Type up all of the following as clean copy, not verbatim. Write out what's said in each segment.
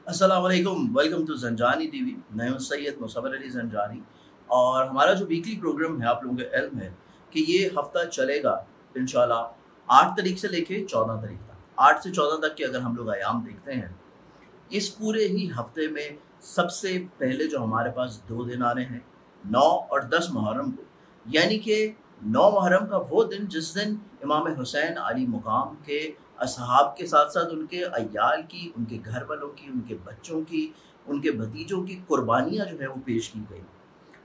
अस्सलाम वालेकुम, welcome to Zanjani TV. मैं हूं सैयद मुसव्वर अली ज़ंजानी और हमारा जो वीकली प्रोग्राम है, आप लोगों को इल्म है कि ये हफ़्ता चलेगा इंशाल्लाह 8 तारीख से लेके 14 तारीख तक। 8 से 14 तक के अगर हम लोग अयाम देखते हैं, इस पूरे ही हफ़्ते में सबसे पहले जो हमारे पास 2 दिन आ रहे हैं, 9 और 10 मुहर्रम को, यानी कि 9 मुहर्रम का वो दिन जिस दिन इमाम हुसैन अली मुक़ाम के असहाब के साथ-साथ उनके अय्याल की, उनके घर वालों की, उनके बच्चों की, उनके भतीजों की कुर्बानियाँ जो है वो पेश की गई।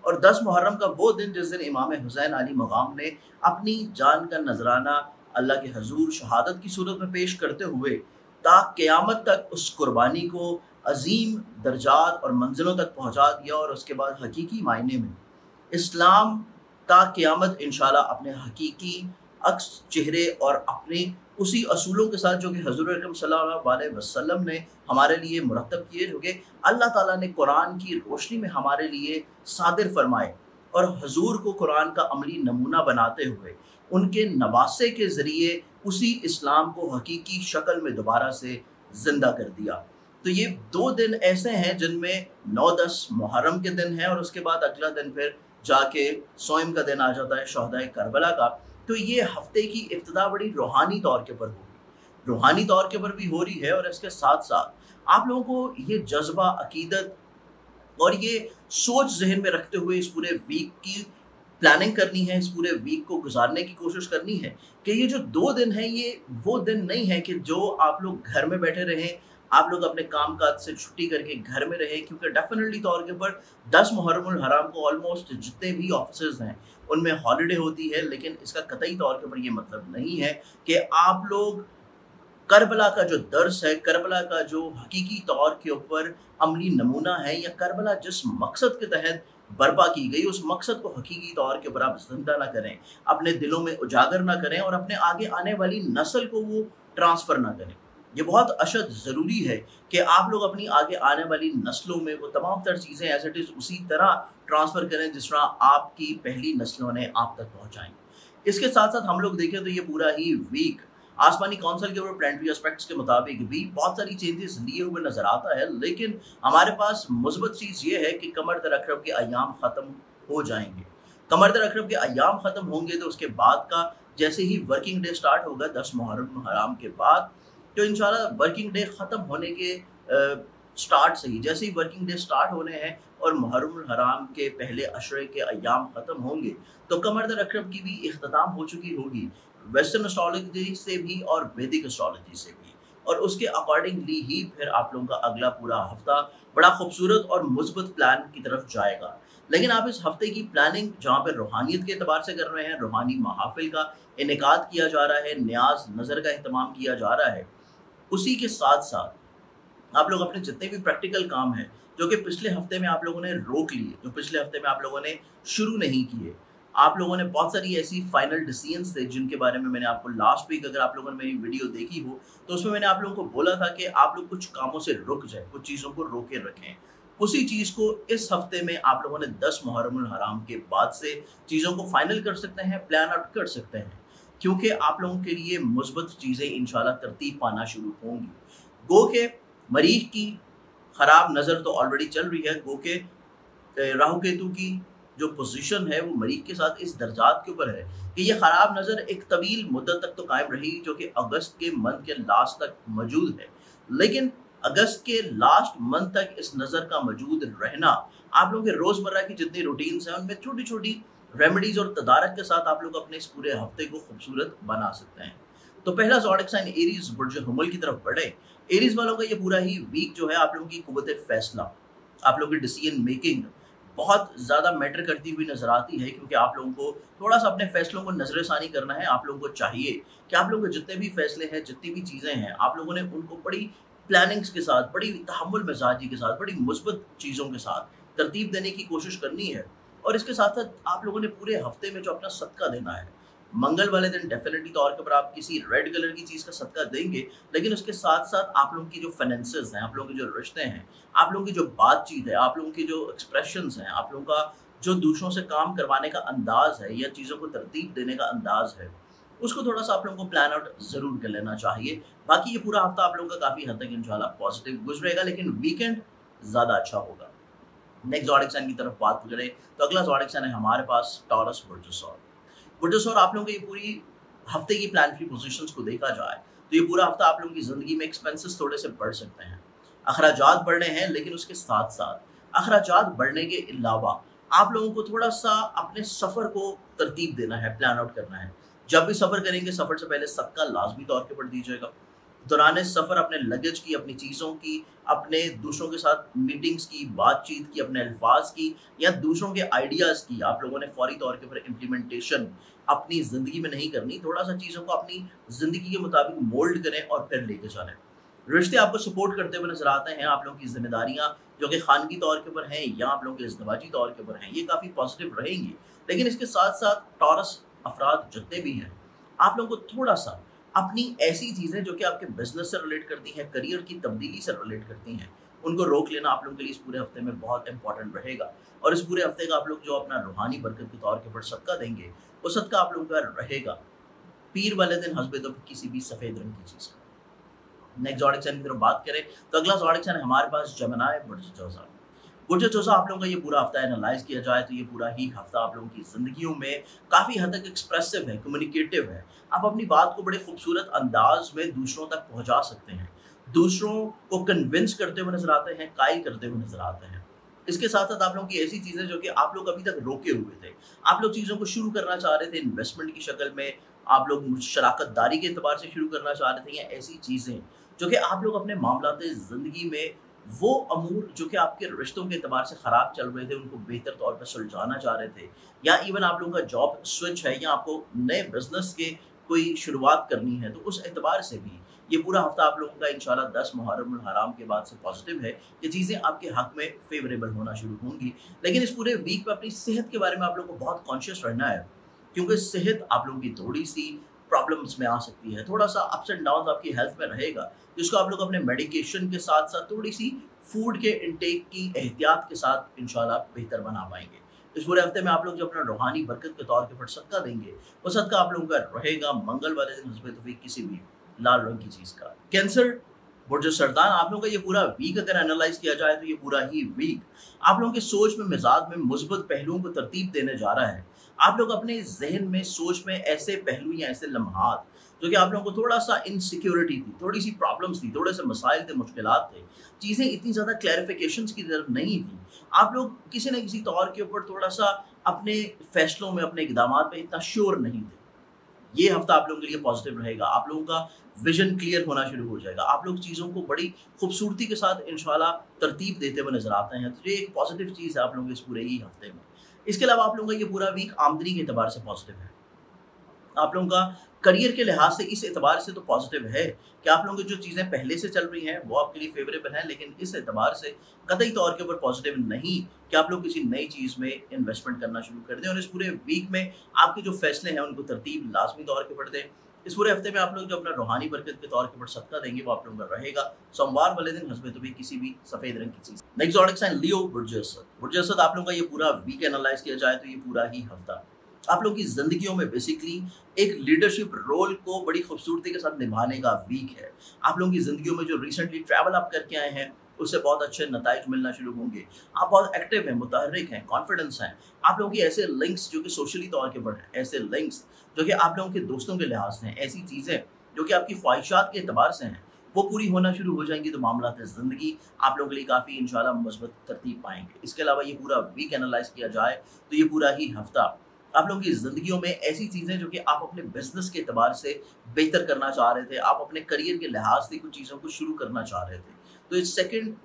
और 10 मुहर्रम का वो दिन जिस दिन इमाम हुसैन अली मक़ाम ने अपनी जान का नजराना अल्लाह के हजूर शहादत की सूरत में पेश करते हुए ता क़यामत तक उस कुर्बानी को अजीम दर्जात और मंजिलों तक पहुँचा दिया। और उसके बाद हकीकी मायने में इस्लाम ता क़यामत इंशाल्लाह अपने हकीकी अक्स चेहरे और अपने उसी असूलों के साथ जो कि हज़ूर अकरम सल्लल्लाहु अलैहि वसल्लम ने हमारे लिए मुरतब किए, जो कि अल्लाह ताला ने कुरान की रोशनी में हमारे लिए सादिर फरमाए, और हजूर को कुरान का अमली नमूना बनाते हुए उनके नवासे के ज़रिए उसी इस्लाम को हकीकी शक्ल में दोबारा से ज़िंदा कर दिया। तो ये 2 दिन ऐसे हैं जिनमें 9-10 मुहर्रम के दिन है और उसके बाद अगला दिन फिर जाके सोम का दिन आ जाता है, शहदाए करबला का। तो ये हफ्ते की इब्तिदा बड़ी रूहानी तौर के ऊपर होगी, रूहानी तौर के ऊपर भी हो रही है। और इसके साथ साथ आप लोगों को ये जज्बा, अकीदत और ये सोच जहन में रखते हुए इस पूरे वीक की प्लानिंग करनी है, इस पूरे वीक को गुजारने की कोशिश करनी है कि ये जो 2 दिन हैं, ये वो दिन नहीं है कि जो आप लोग घर में बैठे रहें, आप लोग अपने काम काज से छुट्टी करके घर में रहें। क्योंकि डेफिनेटली तौर के ऊपर 10 मुहर्रमुल हराम को ऑलमोस्ट जितने भी ऑफिसेज हैं उनमें हॉलीडे होती है, लेकिन इसका कतई तौर के ऊपर ये मतलब नहीं है कि आप लोग करबला का जो दर्स है, करबला का जो हकीकी तौर के ऊपर अमली नमूना है, या करबला जिस मकसद के तहत बर्पा की गई, उस मकसद को हकीकी तौर के ऊपर आप जिंदा ना करें, अपने दिलों में उजागर ना करें और अपने आगे आने वाली नस्ल को वो ट्रांसफ़र ना करें। ये बहुत अशद ज़रूरी है कि आप लोग अपनी आगे आने वाली नस्लों में वो तमाम तर चीज़ें एज़ इट इज़ उसी तरह ट्रांसफ़र करें जिस तरह आपकी पहली नस्लों ने आप तक पहुँचाई। इसके साथ-साथ हम लोग देखें तो ये पूरा ही वीक आसमानी कौंसिल के ऊपर प्लानिटरी एस्पेक्ट्स के मुताबिक भी बहुत सारी चेंजेस लिए हुए नज़र आता है, लेकिन हमारे पास मुस्बत चीज़ ये है कि कमर दर अक़रब के अय्याम ख़त्म हो जाएंगे। कमर दर अक़रब के अय्याम ख़त्म होंगे तो उसके बाद का जैसे ही वर्किंग डे स्टार्ट होगा 10 मुहर्रम हराम के बाद, तो इंशाल्लाह वर्किंग डे ख़त्म होने के स्टार्ट से ही, जैसे ही वर्किंग डे स्टार्ट होने हैं और मुहर्रम हराम के पहले अशरे के अय्याम ख़त्म होंगे, तो कमर दर अक़रब की भी इख्तिताम हो चुकी होगी, वेस्टर्न एस्ट्रोलॉजी से भी और वैदिक एस्ट्रोलॉजी से भी। और उसके अकॉर्डिंगली ही फिर आप लोगों का अगला पूरा हफ्ता बड़ा खूबसूरत और मुस्बत प्लान की तरफ जाएगा। लेकिन आप इस हफ्ते की प्लानिंग जहाँ पे रूहानियत के एतबार से कर रहे हैं, रूहानी महाफिल का इनेकाद किया जा रहा है, न्याज नज़र का अहतमाम किया जा रहा है, उसी के साथ साथ आप लोग अपने जितने भी प्रैक्टिकल काम हैं जो कि पिछले हफ्ते में आप लोगों ने रोक लिए, जो पिछले हफ्ते में आप लोगों ने शुरू नहीं किए, आप लोगों ने बहुत सारी ऐसी फाइनल डिसीजंस थे जिनके बारे में मैंने आपको लास्ट वीक, अगर आप लोगों ने मेरी वीडियो देखी हो तो उसमें मैंने आप लोगों को बोला था कि आप लोग कुछ कामों से रुक जाए, कुछ चीज़ों को रोके रखें। उसी चीज़ को इस हफ्ते में आप लोगों ने 10 मुहर्रमुल हराम के बाद से चीज़ों को फाइनल कर सकते हैं, प्लान आउट कर सकते हैं, क्योंकि आप लोगों के लिए मुस्बत चीज़ें इंशाल्लाह तरतीब पाना शुरू होंगी। गो के मरीख की ख़राब नज़र तो ऑलरेडी चल रही है, गो के राहु केतु की जो पोजीशन है वो मरीख के साथ इस दर्जात के ऊपर है कि ये ख़राब नज़र एक तवील मुद्दत तक तो कायम रही, जो कि अगस्त के मंथ के लास्ट तक मौजूद है। लेकिन अगस्त के लास्ट मंथ तक इस नज़र का मौजूद रहना आप लोगों के रोज़मर्रा की जितनी रूटीन्स हैं उनमें छोटी छोटी रेमेडीज़ और तदारक के साथ आप लोग अपने इस पूरे हफ्ते को खूबसूरत बना सकते हैं। तो पहला ज़ोडिक साइन एरीज़ बुर्ज हुमल की तरफ बढ़े। एरीज़ वालों का ये पूरा ही वीक जो है आप लोगों की कुव्वत फ़ैसला, आप लोगों की डिसीजन मेकिंग बहुत ज़्यादा मैटर करती हुई नज़र आती है, क्योंकि आप लोगों को थोड़ा सा अपने फ़ैसलों को नज़रसानी करना है। आप लोगों को चाहिए कि आप लोगों के जितने भी फ़ैसले हैं, जितनी भी चीज़ें हैं, आप लोगों ने उनको बड़ी प्लानिंग्स के साथ, बड़ी तहम्मुल मिजाजी के साथ, बड़ी मुस्बत चीज़ों के साथ तरतीब देने की कोशिश करनी है। और इसके साथ साथ आप लोगों ने पूरे हफ्ते में जो अपना सदका देना है, मंगल वाले दिन डेफिनेटली तौर के ऊपर आप किसी रेड कलर की चीज़ का सदका देंगे, लेकिन उसके साथ साथ आप लोगों की जो फाइनेंसेस हैं, आप लोगों के जो रिश्ते हैं, आप लोगों की जो बातचीत है, आप लोगों की जो एक्सप्रेशंस हैं, आप लोगों का जो दूसरों से काम करवाने का अंदाज़ है या चीज़ों को तरतीब देने का अंदाज़ है, उसको थोड़ा सा आप लोगों को प्लान आउट ज़रूर कर लेना चाहिए। बाकी ये पूरा हफ्ता आप लोगों का काफ़ी हद तक इंशाल्लाह पॉजिटिव गुजरेगा, लेकिन वीकेंड ज़्यादा अच्छा होगा। नेक्स्ट ज़ोडिएक साइन की तरफ बात करें तो अगला ज़ोडिएक साइन है हमारे पास टॉरस बुर्ज सौर। बुर्ज सौर आप लोगों की पूरी हफ्ते की प्लानिटरी पोजीशंस को देखा जाए तो ये पूरा हफ्ता आप लोगों की ज़िंदगी में एक्सपेंसेस थोड़े से बढ़ सकते हैं, अखराजात बढ़ने हैं, लेकिन उसके साथ साथ अखराजात बढ़ने के अलावा आप लोगों को थोड़ा सा अपने सफ़र को तरतीब देना है, प्लान आउट करना है। जब भी सफ़र करेंगे सफ़र से पहले सदका लाजमी तौर के ऊपर दीजिएगा। दौरान सफ़र अपने लगेज की, अपनी चीज़ों की, अपने दूसरों के साथ मीटिंग्स की, बातचीत की, अपने अल्फाज की या दूसरों के आइडियाज़ की आप लोगों ने फौरी तौर के ऊपर इम्प्लीमेंटेशन अपनी ज़िंदगी में नहीं करनी। थोड़ा सा चीज़ों को अपनी ज़िंदगी के मुताबिक मोल्ड करें और फिर लेके चलें। रिश्ते आपको सपोर्ट करते हुए नजर आते हैं। आप लोगों की जिम्मेदारियां जो कि खानगी तौर के ऊपर हैं या आप लोगों के इज़्दिवाजी तौर के ऊपर हैं, ये काफ़ी पॉजिटिव रहेंगी। लेकिन इसके साथ साथ टॉरस अफराद जितने भी हैं, आप लोगों को थोड़ा सा अपनी ऐसी चीज़ें जो कि आपके बिजनेस से रिलेट करती हैं, करियर की तब्दीली से रिलेट करती हैं, उनको रोक लेना आप लोगों के लिए इस पूरे हफ्ते में बहुत इंपॉर्टेंट रहेगा। और इस पूरे हफ्ते का आप लोग जो अपना रूहानी बरकत के तौर के ऊपर सदका देंगे, वो सदका आप लोगों का रहेगा पीर वाले दिन हस्बे तो किसी भी सफ़ेद रंग की चीज़ का। नेक्स्ट ज़ोडिएक साइन की तरफ बात करें तो अगला ज़ोडिएक साइन हमारे पास जमनाय बुर्ज जोज़ा। बुर्ज जोज़ा आप लोगों का ये पूरा हफ्ता एनालाइज किया जाए तो ये पूरा ही हफ्ता आप लोगों की ज़िंदगियों में काफ़ी हद तक एक्सप्रेसिव है, कम्युनिकेटिव है। आप अपनी बात को बड़े खूबसूरत अंदाज में दूसरों तक पहुँचा सकते हैं, दूसरों को कन्विंस करते हुए नजर आते हैं, कायल करते हुए नजर आते हैं। इसके साथ साथ आप लोगों की ऐसी चीज़ें जो कि आप लोग अभी तक रोके हुए थे, आप लोग चीज़ों को शुरू करना चाह रहे थे इन्वेस्टमेंट की शक्ल में, आप लोग शराकत दारी के एतबार से शुरू करना चाह रहे थे, या ऐसी चीज़ें जो कि आप लोग अपने मामलात ज़िंदगी में वो अमूर जो कि आपके रिश्तों के एतबार से ख़राब चल रहे थे उनको बेहतर तौर पर सुलझाना चाह रहे थे, या इवन आप लोगों का जॉब स्विच है या आपको नए बिजनेस के कोई शुरुआत करनी है, तो उस एतबार से भी ये पूरा हफ्ता आप लोगों का इंशाल्लाह 10 मुहर्रम हराम के बाद से पॉजिटिव है कि चीज़ें आपके हक में फेवरेबल होना शुरू होंगी। लेकिन इस पूरे वीक में अपनी सेहत के बारे में आप लोगों को बहुत कॉन्शियस रहना है, क्योंकि सेहत आप लोगों की थोड़ी सी प्रॉब्लम्स में आ सकती है, थोड़ा सा अप्स एंड डाउन आपकी हेल्थ में रहेगा, जिसको आप लोग अपने मेडिकेशन के साथ साथ थोड़ी सी फूड के इंटेक की एहतियात के साथ इंशाल्लाह बेहतर बना पाएंगे। इस पूरे हफ्ते में आप लोग जो अपना रूहानी बरकत के तौर के ऊपर सदका देंगे, वो सदका आप लोगों का रहेगा मंगल वाले दिन हस्बे तौफीक किसी भी लाल रंग की चीज़ का। कैंसर बुर्ज सरदान आप लोगों का ये पूरा वीक अगर एनालाइज किया जाए तो ये पूरा ही वीक आप लोगों के सोच में, मिजाज में मुस्बत पहलुओं को तरतीब देने जा रहा है। आप लोग अपने जहन में, सोच में ऐसे पहलू या ऐसे लम्हात जो कि आप लोगों को थोड़ा सा इनसिक्योरिटी थी, थोड़ी सी प्रॉब्लम्स थी, थोड़े से मसाइल थे, मुश्किलात थे, चीज़ें इतनी ज़्यादा क्लैरिफिकेशंस की तरफ नहीं थी, आप लोग किसी न किसी तौर के ऊपर थोड़ा सा अपने फैसलों में, अपने इक़दामात में इतना श्योर नहीं थे। ये हफ्ता आप लोगों के लिए पॉजिटिव रहेगा, आप लोगों का विजन क्लियर होना शुरू हो जाएगा, आप लोग चीज़ों को बड़ी खूबसूरती के साथ इंशाल्लाह तरतीब देते हुए नजर आते हैं। तो ये एक पॉजिटिव चीज़ है आप लोगों के इस पूरे ही हफ्ते में। इसके अलावा आप लोगों का ये पूरा वीक आमदनी के एतबार से पॉजिटिव है। आप लोगों का करियर के लिहाज से इस एतबार से तो पॉजिटिव है कि आप लोगों की जो चीज़ें पहले से चल रही हैं वो आपके लिए फेवरेबल हैं, लेकिन इस एतबार से कतई तौर के ऊपर पॉजिटिव नहीं कि आप लोग किसी नई चीज़ में इन्वेस्टमेंट करना शुरू कर दें। और इस पूरे वीक में आपके जो फैसले हैं उनको तरतीब लाजमी तौर के ऊपर दें। इस पूरे हफ्ते में आप लोग जो अपना रूहानी बरकत के तौर के ऊपर सदका देंगे वो आप लोगों का रहेगा सोमवार वाले दिन हस्बे तौफीक किसी भी सफ़ेद रंग की चीज़। नेक्स्ट ज़ोडिएक साइन लियो बुर्ज असद। बुर्ज असद आप लोगों का ये पूरा वीक एनालाइज किया जाए तो ये पूरा ही हफ्ता आप लोगों की ज़िंदगियों में बेसिकली एक लीडरशिप रोल को बड़ी खूबसूरती के साथ निभाने का वीक है। आप लोगों की ज़िंदगियों में जो रिसेंटली ट्रैवल आप करके आए हैं उससे बहुत अच्छे नताइज मिलना शुरू होंगे। आप बहुत एक्टिव हैं, मुतहर्रिक हैं, कॉन्फिडेंस हैं। आप लोगों की ऐसे लिंक्स जो कि सोशली तौर के ऊपर हैं, ऐसे लिंक्स जो कि आप लोगों के दोस्तों के लिहाज से हैं, ऐसी चीज़ें जो कि आपकी ख्वाहिशात के एतबार से हैं, वो पूरी होना शुरू हो जाएंगी। तो मामलात ज़िंदगी आप लोगों के लिए काफ़ी इंशाल्लाह मुस्बत तरतीब पाएंगे। इसके अलावा ये पूरा वीक एनालाइज किया जाए तो ये पूरा ही हफ्ता आप लोगों की ज़िंदगियों में ऐसी चीज़ें जो कि आप अपने बिजनेस के एतबार से बेहतर करना चाह रहे थे, आप अपने करियर के लिहाज से कुछ चीज़ों को शुरू करना चाह रहे थे, तो इस सेकंड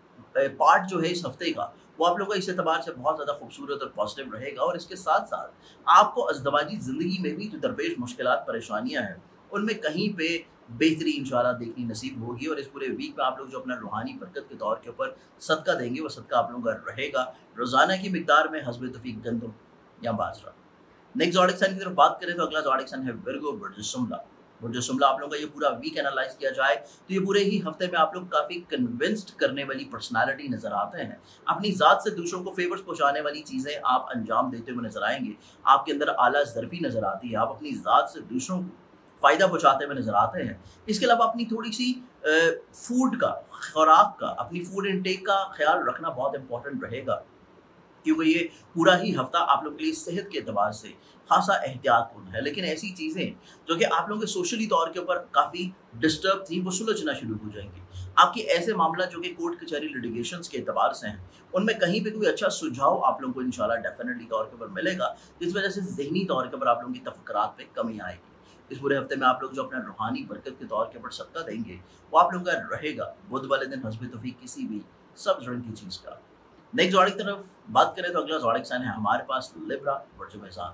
पार्ट जो है इस हफ्ते का वो आप लोगों का इस एतबार से बहुत ज़्यादा खूबसूरत और पॉजिटिव रहेगा। और इसके साथ साथ आपको अज़दवाजी ज़िंदगी में भी जो दरपेश मुश्किलात, परेशानियाँ हैं, उनमें कहीं पे बेहतरी इंशाल्लाह देखनी नसीब होगी। और इस पूरे वीक में आप लोग जो अपना रूहानी बरकत के तौर के ऊपर सदका देंगे वो सदका आप लोगों का रहेगा रोज़ाना की मिकदार में हस्बे तौफीक गंदम या बाजरा। नेक्स्ट ज़ोडिएक साइन की तरफ बात करें तो अगला ज़ोडिएक साइन है विर्गो बुर्ज शुमला। बुर्ज शुमला आप लोगों का ये पूरा वीक एनालाइज किया जाए तो ये पूरे ही हफ्ते में आप लोग काफ़ी कन्विंस्ड करने वाली पर्सनालिटी नजर आते हैं। अपनी ज़ात से दूसरों को फेवर्स पहुंचाने वाली चीज़ें आप अंजाम देते हुए नजर आएंगे। आपके अंदर आला ज़र्फ़ी नज़र आती है। आप अपनी ज़ात से दूसरों को फ़ायदा पहुँचाते हुए नज़र आते हैं। इसके अलावा अपनी थोड़ी सी फूड का, खुराक का, अपनी फूड इनटेक का ख्याल रखना बहुत इंपॉर्टेंट रहेगा, क्योंकि ये पूरा ही हफ्ता आप लोगों के लिए सेहत के एतबार से खासा एहतियातपूर्ण है। लेकिन ऐसी चीज़ें जो कि आप लोगों के सोशली तौर के ऊपर काफ़ी डिस्टर्ब थी, वो सुलझना शुरू हो जाएंगी। आपके ऐसे मामला जो कि कोर्ट कचहरी लिटिगेशंस के एतबार से हैं, उनमें कहीं पे कोई अच्छा सुझाव आप लोगों को इंशाल्लाह डेफिनेटली तौर के ऊपर मिलेगा, जिस वजह से ज़हनी तौर के ऊपर आप लोगों की तफक्कुरात में कमी आएगी। इस पूरे हफ्ते में आप लोग जो अपना रूहानी बरकत के तौर के ऊपर सदका देंगे, वो आप लोगों का रहेगा बुध वाले दिन हस्ब तौफीक किसी भी सब्ज़ रंग की चीज़ का। नेक्स्ट ज़ोडिक की तरफ बात करें तो अगला ज़ोडिक साइन है हमारे पास लिब्रा, बुर्ज मेज़ान।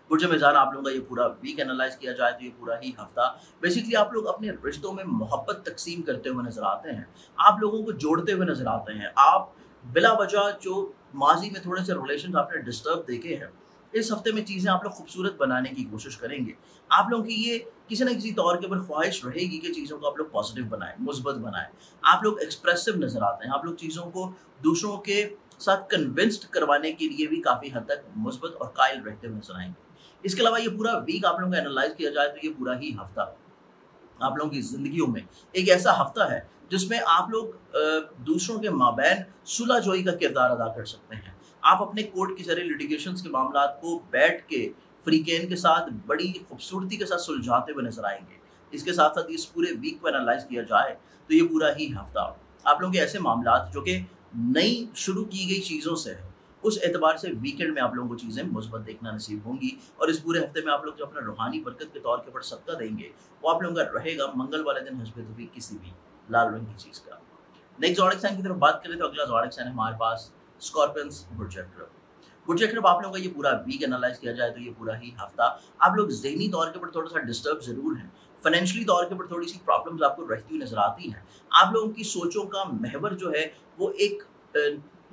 बुर्ज मेज़ान आप लोगों का ये पूरा वीक एनालाइज किया जाए तो ये पूरा ही हफ्ता बेसिकली आप लोग अपने रिश्तों में मोहब्बत तकसीम करते हुए नजर आते हैं, आप लोगों को जोड़ते हुए नजर आते हैं। आप बिला वजह जो माजी में थोड़े से रिलेशन आपने डिस्टर्ब देखे हैं, इस हफ्ते में चीज़ें आप लोग खूबसूरत बनाने की कोशिश करेंगे। आप लोगों की ये किसी न किसी तौर के ऊपर ख्वाहिश रहेगी कि चीज़ों को आप लोग पॉजिटिव बनाएं, मुस्बत बनाएं। आप लोग एक्सप्रेसिव नजर आते हैं, आप लोग चीज़ों को दूसरों के साथ कन्विंस्ड करवाने के लिए भी काफ़ी हद तक मुस्बत और कायल रहते हुए नजर आएंगे। इसके अलावा ये पूरा वीक आप लोगों का एनालाइज किया जाए तो ये पूरा ही हफ्ता आप लोगों की ज़िंदगियों में एक ऐसा हफ्ता है जिसमें आप लोग दूसरों के माबैन सुलह जोई का किरदार अदा कर सकते हैं। आप अपने कोर्ट की सारी लिटिगेशंस के मामला को बैठ के फ्रीकेन के साथ बड़ी खूबसूरती के साथ सुलझाते हुए नजर आएंगे। इसके साथ साथ इस पूरे वीक को एनालाइज किया जाए तो ये पूरा ही हफ्ता आप लोगों के ऐसे मामला जो कि नई शुरू की गई चीज़ों से है, उस एतबार से वीकेंड में आप लोगों को चीज़ें मुस्बत देखना नसीब होंगी। और इस पूरे हफ्ते में आप लोग जो अपना रूहानी बरकत के तौर के ऊपर सदका देंगे, वो आप लोगों का रहेगा मंगल वाले दिन हस्ब तौफीक किसी भी लाल रंग की चीज़ का। नेक्स्ट ज़ोडिक साइन की तरफ बात करें तो अगला ज़ोडिक साइन है हमारे पास स्कॉर्पियंस, बुर्ज अक़रब। बुर्ज अक़रब आप लोगों का ये पूरा वीक एनालाइज किया जाए तो ये पूरा ही हफ्ता आप लोग ज़हनी तौर के ऊपर थोड़ा सा डिस्टर्ब ज़रूर हैं, फाइनेंशियली तौर के ऊपर थोड़ी सी प्रॉब्लम्स आपको रहती हुई नजर आती हैं। आप लोगों की सोचों का महवर जो है वो एक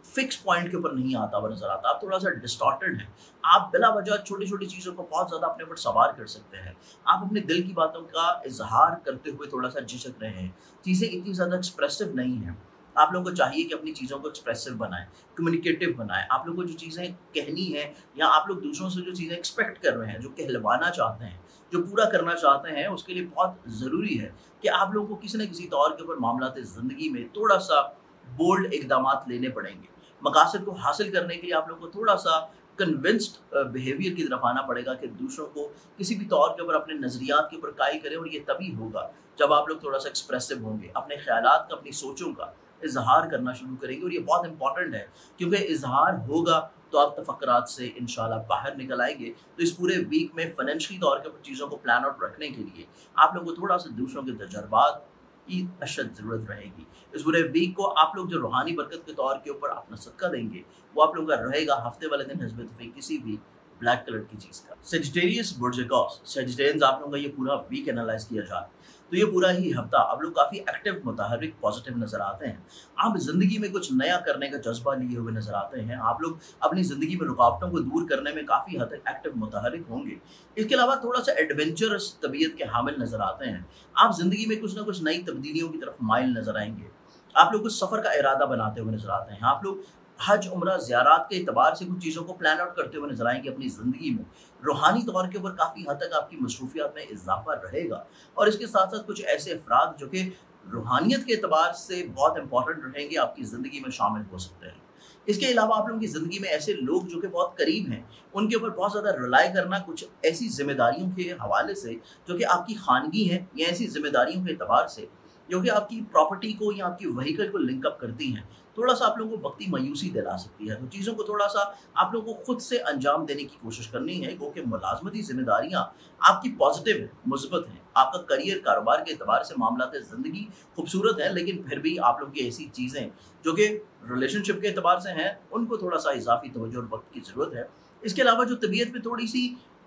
फिक्स पॉइंट के ऊपर नहीं आता हुआ नजर आता, आप थोड़ा सा डिस्टॉर्टेड हैं। आप बिला वजह छोटी छोटी चीज़ों को बहुत ज़्यादा अपने ऊपर सवार कर सकते हैं। आप अपने दिल की बातों का इजहार करते हुए थोड़ा सा झिझक रहे हैं, चीज़ें इतनी ज़्यादा एक्सप्रेसिव नहीं हैं। आप लोगों को चाहिए कि अपनी चीज़ों को एक्सप्रेसिव बनाएं, कम्युनिकेटिव बनाएं। आप लोगों को जो चीज़ें कहनी है या आप लोग दूसरों से जो चीज़ें एक्सपेक्ट कर रहे हैं, जो कहलवाना चाहते हैं, जो पूरा करना चाहते हैं, उसके लिए बहुत ज़रूरी है कि आप लोगों को किसी न किसी तौर के ऊपर मामलात ज़िंदगी में थोड़ा सा बोल्ड इक़दामात लेने पड़ेंगे। मकासद को हासिल करने के लिए आप लोगों को थोड़ा सा कन्विंस्ड बिहेवियर की तरफ आना पड़ेगा कि दूसरों को किसी भी तौर के ऊपर अपने नज़रियात के ऊपर कायल करें। और ये तभी होगा जब आप लोग थोड़ा सा एक्सप्रेसिव होंगे, अपने ख्यालात का, अपनी सोचों का इजहार करना शुरू करेंगे। और ये बहुत इंपॉर्टेंट है क्योंकि इजहार होगा तो आप तफक्कुरात से इंशाल्लाह बाहर निकल आएंगे। तो इस पूरे वीक में फाइनेंशियली तौर के ऊपर चीज़ों को प्लान आउट रखने के लिए आप लोग को थोड़ा सा दूसरों के तजर्बात की अशद ज़रूरत रहेगी। इस पूरे वीक को आप लोग जो रूहानी बरकत के तौर के ऊपर अपना सदका देंगे, वो आप लोगों का रहेगा हफ्ते वाले दिन हस्ब तौफीक किसी भी ब्लैक कलर की चीज़ का। सेजिटेरियस, बुर्ज अक़ौस, सेजिटेरियंस आप लोगों का ये पूरा वीक एनालाइज किया जाए तो ये पूरा ही हफ्ता आप लोग काफ़ी एक्टिव, मुतहर्रिक, पॉजिटिव नज़र आते हैं। आप ज़िंदगी में कुछ नया करने का जज्बा लिए हुए नज़र आते हैं। आप लोग अपनी ज़िंदगी में रुकावटों को दूर करने में काफ़ी हद तक एक्टिव, मुतहर्रिक होंगे। इसके अलावा थोड़ा सा एडवेंचरस तबीयत के हामिल नज़र आते हैं। आप ज़िंदगी में कुछ ना कुछ नई तब्दीलियों की तरफ माइल नज़र आएंगे। आप लोग कुछ सफ़र का इरादा बनाते हुए नज़र आते हैं। आप लोग हज, उम्रा, ज़ियारात के एतबार से कुछ चीज़ों को प्लान आउट करते हुए नजर आएंगे अपनी ज़िंदगी में। रूहानी तौर के ऊपर काफ़ी हद तक आपकी मसरूफियात में इजाफा रहेगा। और इसके साथ साथ कुछ ऐसे अफराद जो कि रूहानियत के एतबार से बहुत इंपॉर्टेंट रहेंगे, आपकी ज़िंदगी में शामिल हो सकते हैं। इसके अलावा आप लोगों की ज़िंदगी में ऐसे लोग जो कि बहुत करीब हैं, उनके ऊपर बहुत ज़्यादा रिलाई करना कुछ ऐसी जिम्मेदारियों के हवाले से जो कि आपकी खानगी हैं, या ऐसी जिम्मेदारियों के एतबार से जो कि आपकी प्रॉपर्टी को या आपकी व्हीकल को लिंकअप करती हैं, थोड़ा सा आप लोगों को वक्ती मायूसी दिला सकती है। तो चीज़ों को थोड़ा सा आप लोगों को खुद से अंजाम देने की कोशिश करनी है, क्योंकि मुलाजमती जिम्मेदारियाँ आपकी पॉजिटिव हैं, मुस्बत हैं। आपका करियर, कारोबार के एतबार से मामलात ज़िंदगी खूबसूरत है, लेकिन फिर भी आप लोग की ऐसी चीज़ें जो कि रिलेशनशिप के एतबार से हैं, उनको थोड़ा सा इजाफी तवज्जो और वक्त की ज़रूरत है। इसके अलावा जो तबीयत में थोड़ी सी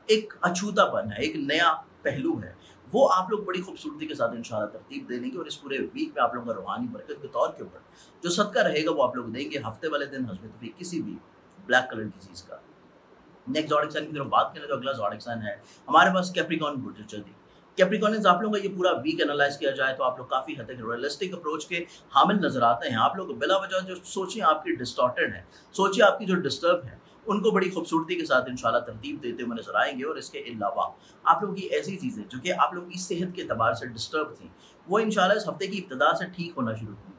एक अछूतापन है, एक नया पहलू है, वो आप लोग बड़ी खूबसूरती के साथ इंशाल्लाह तरतीब दे लेंगे। और इस पूरे वीक में आप लोगों का रूहानी बरकत के तौर के ऊपर जो सदका रहेगा वो आप लोग देंगे हफ्ते वाले दिन हस्ब तौफीक किसी भी ब्लैक कलर की चीज़ का। नेक्स्ट ज़ोडिक साइन की तरफ बात करें तो अगला ज़ोडिक साइन है हमारे पास कैप्रिकॉर्न, बुर्ज जदी। कैप्रिकॉर्नियंस आप लोगों का ये पूरा वीक एनालाइज किया जाए तो आप लोग काफ़ी हद तक रियलिस्टिक अप्रोच के हामिल नजर आते हैं। आप लोग बिला वजह जो सोचें आपकी डिस्टॉर्टेड है, सोचें आपकी जो डिस्टर्ब है, उनको बड़ी खूबसूरती के साथ इंशाल्लाह तरतीब देते हुए नजर आएंगे। और इसके अलावा आप लोगों की ऐसी चीज़ें जो कि आप लोगों की सेहत के एतबार से डिस्टर्ब थी, वो इंशाल्लाह इस हफ्ते की इब्तिदा से ठीक होना शुरू होंगी।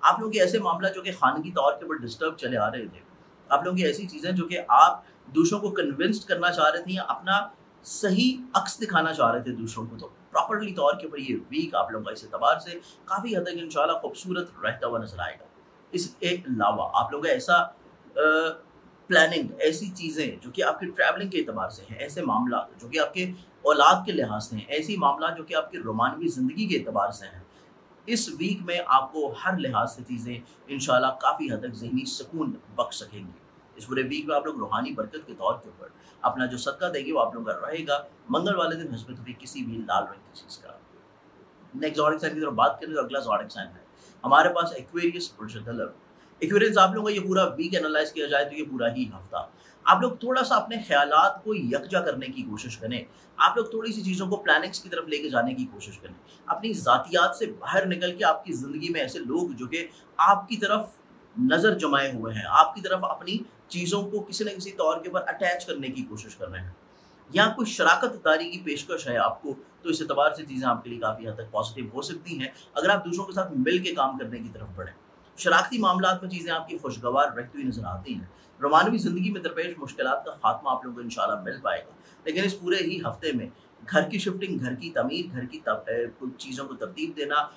आप लोगों के ऐसे मामला जो कि खानगी तौर के ऊपर डिस्टर्ब चले आ रहे थे, आप लोगों की ऐसी चीज़ें जो कि आप दूसरों को कन्विंस्ड करना चाह रहे थे या अपना सही अक्स दिखाना चाह रहे थे दूसरों को, तो प्रॉपरली तौर के ऊपर ये वीक आप लोगों का इस एतबार से काफ़ी हद तक इंशाल्लाह खूबसूरत रहता हुआ नजर आएगा। इसके अलावा आप लोगों का ऐसा प्लानिंग, ऐसी चीज़ें जो कि आपके ट्रैवलिंग के एतबार से हैं, ऐसे मामला जो कि आपके औलाद के लिहाज से हैं, ऐसी मामला जो कि आपकी रोमानवी ज़िंदगी के एतबार से हैं, इस वीक में आपको हर लिहाज से चीज़ें इंशाल्लाह काफ़ी हद तक ज़हनी सुकून बख्श सकेंगी। इस पूरे वीक में आप लोग रूहानी बरकत के तौर के ऊपर अपना जो सदका देंगे वो आप लोगों का रहेगा मंगल वाले दिन हस्बत हुई किसी भी लाल रंग की चीज़ का। नेक्स्ट ज़ोडिक साइन की तरफ बात करें तो अगला ज़ोडिक साइन है हमारे पास एक्वेरियस प्रोजेक्टलर। एक्वेरियस आप लोगों का ये पूरा वीक एनालाइज किया जाए तो ये पूरा ही हफ्ता आप लोग थोड़ा सा अपने ख्यालात को यकजा करने की कोशिश करें। आप लोग थोड़ी सी चीज़ों को प्लानिंग्स की तरफ लेके जाने की कोशिश करें। अपनी ज़ातियात से बाहर निकल के आपकी ज़िंदगी में ऐसे लोग जो कि आपकी तरफ नज़र जमाए हुए हैं, आपकी तरफ अपनी चीज़ों को किसी न किसी तौर के ऊपर अटैच करने की कोशिश कर रहे हैं, या कोई शराकत दारी की पेशकश है आपको, तो इस एतबार से चीज़ें आपके लिए काफ़ी हद तक पॉजिटिव हो सकती हैं अगर आप दूसरों के साथ मिल के काम करने की तरफ बढ़ें। शराकती मामलात में चीज़ें आपकी खुशगवार रहती हुई नजर आती हैं। रोमानवी ज़िंदगी में दरपेश मुश्किलात का खात्मा आप लोगों को इंशाल्लाह मिल पाएगा। लेकिन इस पूरे ही हफ्ते में घर की शिफ्टिंग, घर की तमीर, घर की कुछ चीज़ों को तरतीब देना,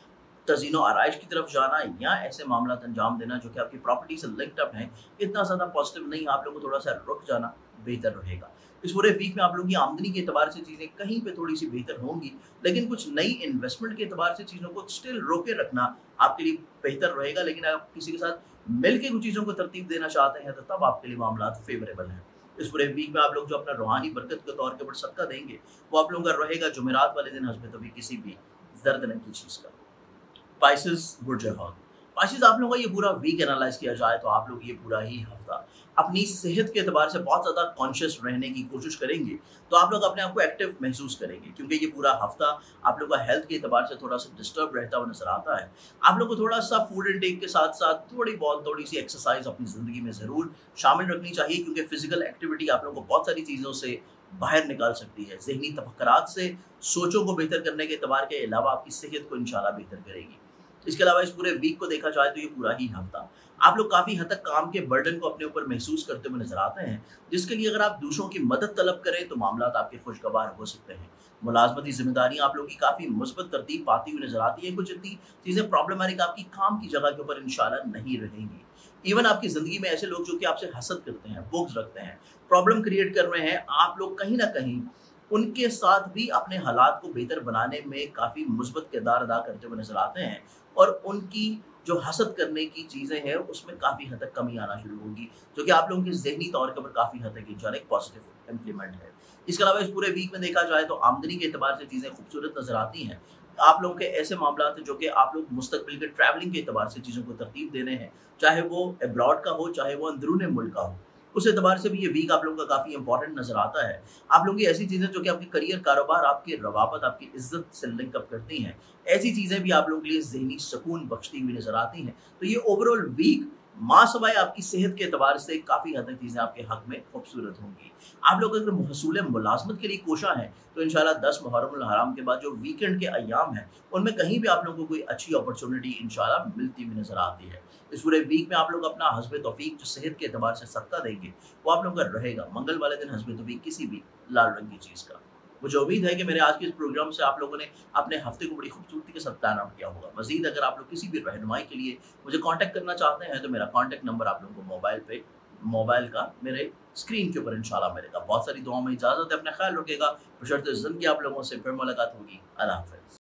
तज़ीनो आराइश की तरफ जाना या ऐसे मामला अंजाम देना जो कि आपकी प्रॉपर्टी से लिंक्ड अप हैं, इतना ज़्यादा पॉजिटिव नहीं। आप लोगों को थोड़ा सा रुक जाना बेहतर रहेगा। इस पूरे वीक में आप लोगों की आमदनी के एतबार से चीज़ें कहीं पे थोड़ी सी बेहतर होंगी, लेकिन कुछ नई इन्वेस्टमेंट के एतबार से चीज़ों को स्टिल रोके रखना आपके लिए बेहतर रहेगा। लेकिन आप किसी के साथ मिल के कुछ चीज़ों को तरतीब देना चाहते हैं तो तब आपके लिए मामला फेवरेबल हैं। इस पूरे वीक में आप लोग जो अपना रूहानी बरकत के तौर के ऊपर सदका देंगे वो आप लोगों का रहेगा जुमेरात वाले दिन हस्बत हुई किसी भी जर्द रंग की चीज़ का। स्पाइसेस बुर्ज हॉल। स्पाइसेस आप लोगों का ये पूरा वीक एनालाइज किया जाए तो आप लोग ये पूरा ही हफ्ता अपनी सेहत के एतबार से बहुत ज़्यादा कॉन्शियस रहने की कोशिश करेंगे, तो आप लोग अपने आप को एक्टिव महसूस करेंगे, क्योंकि ये पूरा हफ्ता आप लोग का हेल्थ के एतबार से थोड़ा सा डिस्टर्ब रहता हुआ नजर आता है। आप लोग को थोड़ा सा फूड इनटेक के साथ साथ थोड़ी सी एक्सरसाइज अपनी ज़िंदगी में ज़रूर शामिल रखनी चाहिए, क्योंकि फिजिकल एक्टिविटी आप लोग को बहुत सारी चीज़ों से बाहर निकाल सकती है। ज़हनी तफक्कुरात से सोचों को बेहतर करने के एतबार के अलावा आपकी सेहत को इंशाल्लाह बेहतर करेगी। इसके अलावा इस पूरे वीक को देखा जाए तो ये पूरा ही हफ्ता आप लोग काफ़ी हद तक काम के बर्डन को अपने ऊपर महसूस करते हुए नजर आते हैं, जिसके लिए अगर आप दूसरों की मदद तलब करें तो मामला आपके खुशगवार हो सकते हैं। मुलाजमती जिम्मेदारियां आप लोग की काफ़ी मुस्बत तरतीब पाती हुई नजर आती है। कुछ इतनी चीज़ें प्रॉब्लमेटिक आपकी काम की जगह के ऊपर इंशाल्लाह नहीं रहेंगी। इवन आपकी ज़िंदगी में ऐसे लोग जो कि आपसे हसद करते हैं, बुग़्ज़ रखते हैं, प्रॉब्लम क्रिएट कर रहे हैं, आप लोग कहीं ना कहीं उनके साथ भी अपने हालात को बेहतर बनाने में काफ़ी मुस्बत किरदार अदा करते हुए नजर आते हैं, और उनकी जो हसद करने की चीज़ें हैं उसमें काफ़ी हद तक कमी आना शुरू होगी, जो कि आप लोगों के ज़हनी तौर के ऊपर काफ़ी हद तक इंशाल्लाह एक पॉजिटिव इम्प्लीमेंट है। इसके अलावा इस पूरे वीक में देखा जाए तो आमदनी के एतबार से चीज़ें खूबसूरत नज़र आती हैं। आप लोगों के ऐसे मामला हैं जो कि आप लोग मुस्तकबिल के ट्रैवलिंग के एतबार से चीज़ों को तरतीब देने हैं, चाहे वो अब्रॉड का हो, चाहे वो अंदरून मुल्क का हो, उस एतबार से भी ये वीक आप लोगों का काफ़ी इंपॉर्टेंट नजर आता है। आप लोगों की ऐसी चीज़ें जो कि आपके करियर, कारोबार, आपकी रवाबत, आपकी इज्जत से लिंक अप करती हैं, ऐसी चीज़ें भी आप लोगों के लिए ज़हनी सुकून बख्शती हुई नजर आती हैं। तो ये ओवरऑल वीक माँ सवाए आपकी सेहत के एतबार से काफ़ी हद तक चीज़ें आपके हक में खूबसूरत होंगी। आप लोग अगर महसूल मुलाजमत के लिए कोशा हैं तो इंशाल्लाह 10 मुहर्रम हराम के बाद जो वीकेंड के अयाम हैं उनमें कहीं भी आप लोगों को कोई अच्छी अपॉर्चुनिटी इंशाल्लाह मिलती हुई नजर आती है। इस पूरे वीक में आप लोग अपना हस्ब तौफीक जो सेहत के एतबार से सदका देंगे वो आप लोगों का रहेगा मंगल वाले दिन हस्ब तौफीक किसी भी लाल रंग की चीज़ का। मुझे उम्मीद है कि मेरे आज के इस प्रोग्राम से आप लोगों ने अपने हफ्ते को बड़ी खूबसूरती के साथ प्लान आउट किया होगा। मजीद अगर आप लोग किसी भी रहनुमाई के लिए मुझे कांटेक्ट करना चाहते हैं तो मेरा कांटेक्ट नंबर आप लोगों को मोबाइल का मेरे स्क्रीन के ऊपर इंशाल्लाह मिलेगा। बहुत सारी दुआओं में इजाज़त है, अपना ख्याल रखिएगा। बशर्ते ज़िंदगी आप लोगों से फिर मुलाकात होगी। अल्लाह हाफ़िज़।